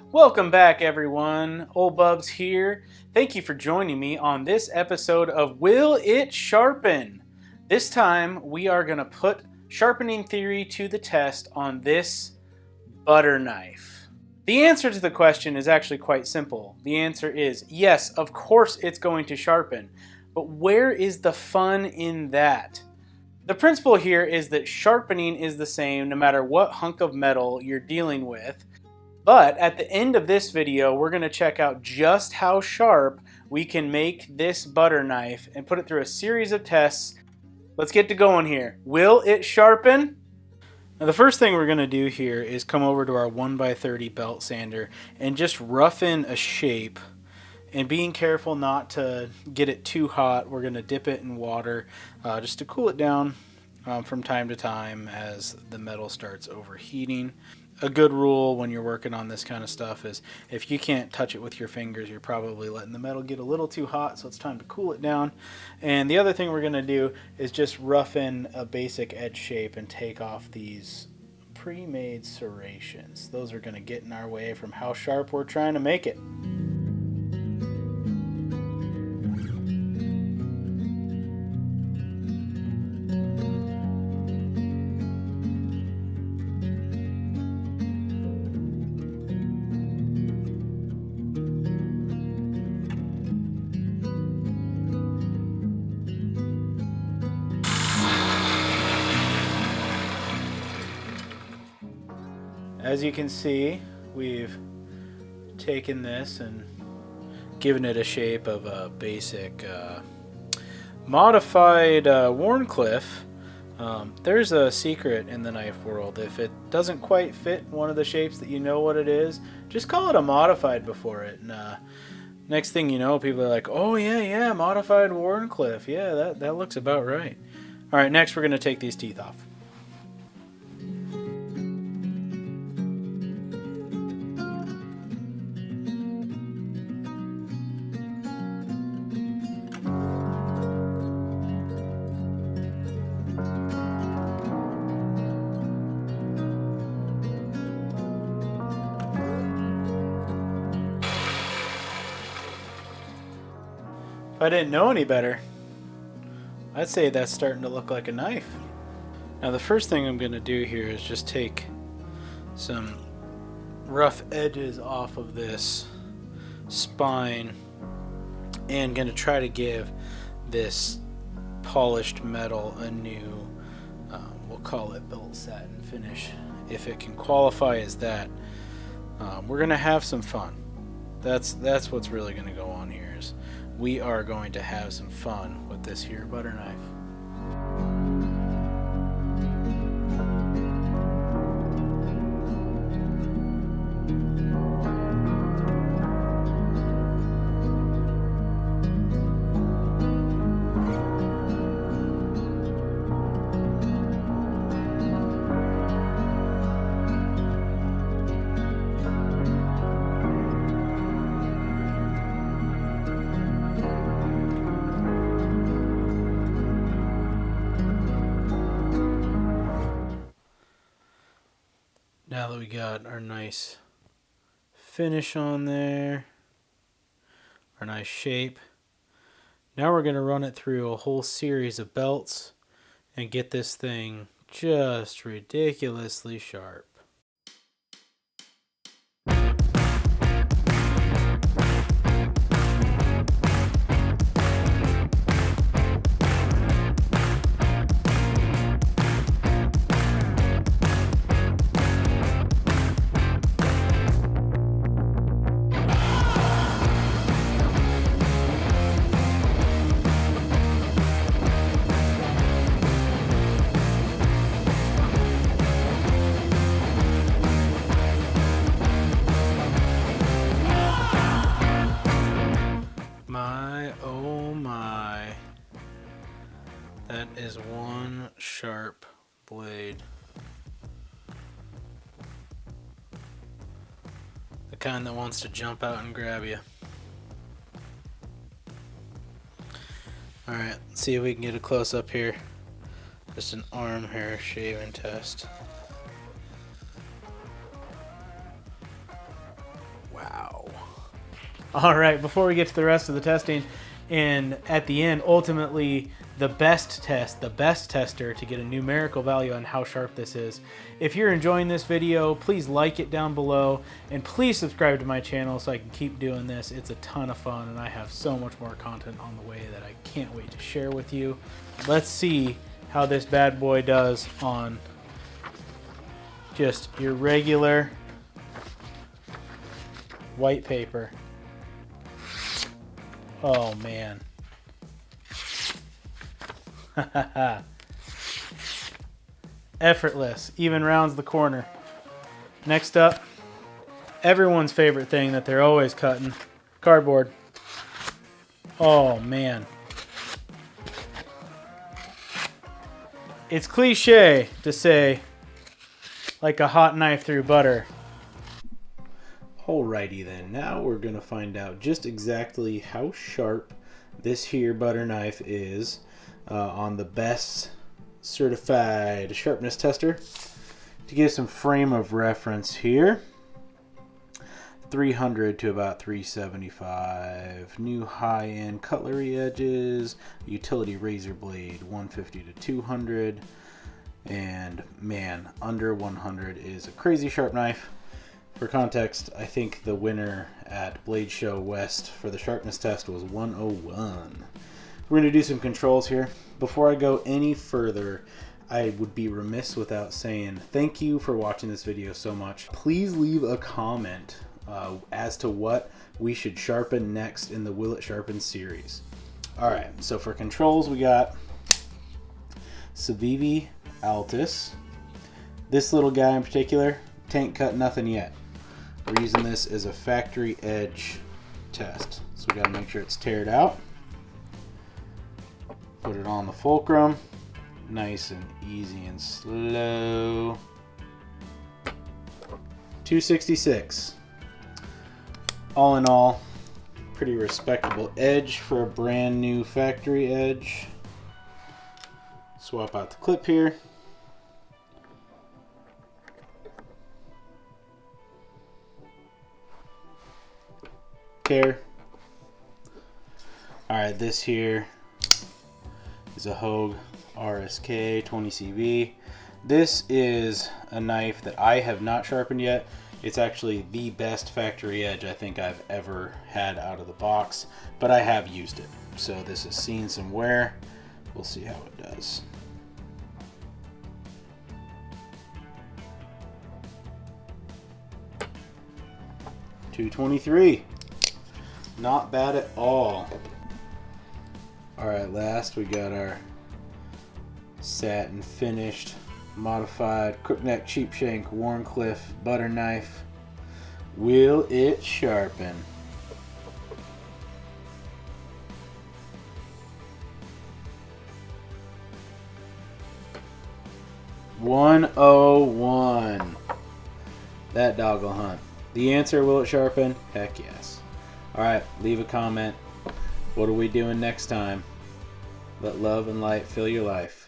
Welcome back, everyone. Ol Bubs here. Thank you for joining me on this episode of Will It Sharpen? This time, we are going to put sharpening theory to the test on this butter knife. The answer to the question is actually quite simple. The answer is yes, of course it's going to sharpen. But where is the fun in that? The principle here is that sharpening is the same no matter what hunk of metal you're dealing with. But at the end of this video, we're going to check out just how sharp we can make this butter knife and put it through a series of tests. Let's get to going here. Will it sharpen? Now the first thing we're going to do here is come over to our 1x30 belt sander and just roughen a shape. And being careful not to get it too hot, we're going to dip it in water just to cool it down from time to time as the metal starts overheating. A good rule when you're working on this kind of stuff is if you can't touch it with your fingers, you're probably letting the metal get a little too hot, so it's time to cool it down. And the other thing we're going to do is just roughen a basic edge shape and take off these pre-made serrations. Those are going to get in our way from how sharp we're trying to make it. As you can see, we've taken this and given it a shape of a basic modified Warncliffe. There's a secret in the knife world. If it doesn't quite fit one of the shapes that you know what it is, just call it a modified before it. And next thing you know, people are like, oh yeah, modified Warncliffe. Yeah, that looks about right. All right, next we're going to take these teeth off. If I didn't know any better, I'd say that's starting to look like a knife. Now the first thing I'm going to do here is just take some rough edges off of this spine and going to try to give this polished metal a new, we'll call it belt satin finish. If it can qualify as that, we're going to have some fun. That's what's really going to go on here. Is we are going to have some fun with this here butter knife. Now that we got our nice finish on there, our nice shape, now we're going to run it through a whole series of belts and get this thing just ridiculously sharp. Oh my, that is one sharp blade. The kind that wants to jump out and grab you. Alright, let's see if we can get a close up here. Just an arm hair shaving test. All right, before we get to the rest of the testing, and at the end, ultimately, the best tester to get a numerical value on how sharp this is. If you're enjoying this video, please like it down below, and please subscribe to my channel so I can keep doing this. It's a ton of fun, and I have so much more content on the way that I can't wait to share with you. Let's see how this bad boy does on just your regular white paper. Oh man. Effortless, even rounds the corner. Next up, everyone's favorite thing that they're always cutting, cardboard. Oh man. It's cliche to say, like a hot knife through butter. Alrighty then, now we're going to find out just exactly how sharp this here butter knife is on the best certified sharpness tester. To give some frame of reference here, 300 to about 375, new high-end cutlery edges, utility razor blade 150 to 200, and man, under 100 is a crazy sharp knife. For context, I think the winner at Blade Show West for the sharpness test was 101. We're going to do some controls here. Before I go any further, I would be remiss without saying thank you for watching this video so much. Please leave a comment as to what we should sharpen next in the Will It Sharpen series. Alright, so for controls we got Civivi Altus. This little guy in particular, tank cut nothing yet. We're using this as a factory edge test. So we got to make sure it's tared out. Put it on the fulcrum. Nice and easy and slow. 266. All in all, pretty respectable edge for a brand new factory edge. Swap out the clip here. Alright, this here is a Hogue RSK 20CV. This is a knife that I have not sharpened yet. It's actually the best factory edge I think I've ever had out of the box, but I have used it. So this has seen some wear. We'll see how it does. .223. Not bad at all. Alright, last we got our satin finished, modified crookneck cheap shank Warncliffe butter knife. Will it sharpen? .101. That dog will hunt. The answer, will it sharpen? Heck yes. Alright, leave a comment. What are we doing next time? Let love and light fill your life.